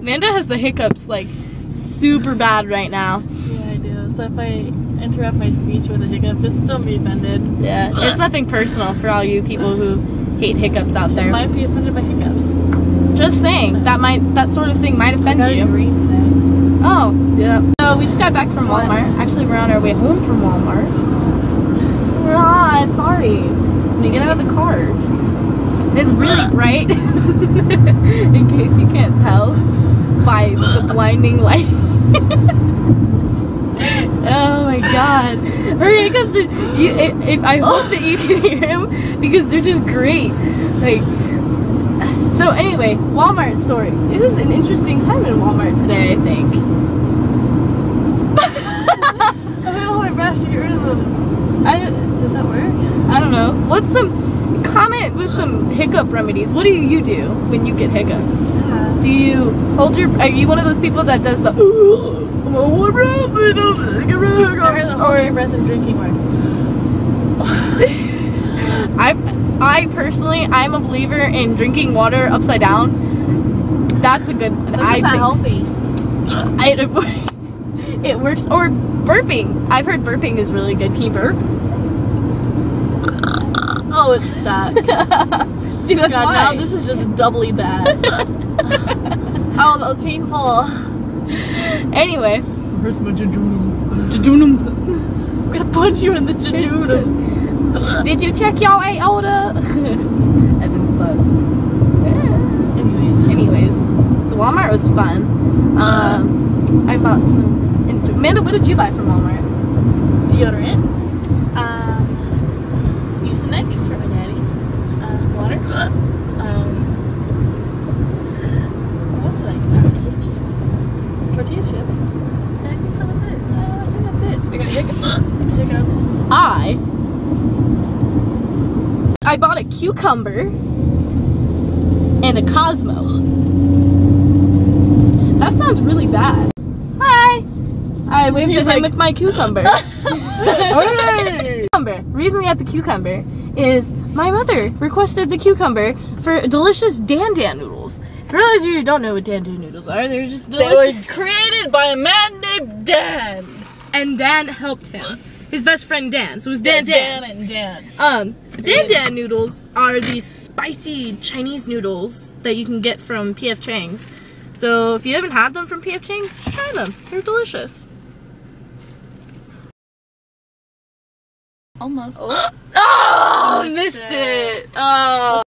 Amanda has the hiccups like super bad right now. Yeah, I do. So if I interrupt my speech with a hiccup, just don't be offended. Yeah, it's nothing personal for all you people who hate hiccups out there. You might be offended by hiccups. Just saying, that sort of thing might offend you. Green today. Oh, yeah. So we just got back from Walmart. Actually, we're on our way home from Walmart. Ah, sorry. Let me get out of the car. It's really bright, in case you can't tell by the blinding light. Oh my god. Her hiccups are, I hope that you can hear him, because they're just great. Like, so anyway, Walmart story. It was an interesting time in Walmart today, I think. I'm gonna hold my brush to get rid of them. Does that work? I don't know. Comment with some hiccup remedies. What do you do when you get hiccups? Yeah. Do you are you one of those people that does the I'm a warm breath, Or your breath and drinking works. I personally, I'm a believer in drinking water upside down. That's a good. That's not healthy. It works. Or burping. I've heard burping is really good. Can you burp? Oh, it's stuck. See, that's God, why. now this is just doubly bad. Oh, that was painful. Anyway. Where's my Jejunum. I'm gonna punch you in the jejunum. Did you check your aorta? Evan's close. Anyways, so Walmart was fun. I bought some. Amanda, what did you buy from Walmart? Deodorant. Mucinex for my daddy. Water. What else did I get? Tortilla chips. I think that was it. I think that's it. I got hiccups. I bought a cucumber and a Cosmo. That sounds really bad. Hi! I waved at him with my cucumber. Cucumber. The reason we got the cucumber is my mother requested the cucumber for delicious Dan noodles. For those of you who don't know what Dan noodles are, they're just delicious. They were created by a man named Dan. And Dan helped him. His best friend Dan. So it was Dan. Dan. Dan noodles are these spicy Chinese noodles that you can get from P.F. Chang's. So if you haven't had them from P.F. Chang's, just try them. They're delicious. Almost. Oh, missed it. Oh.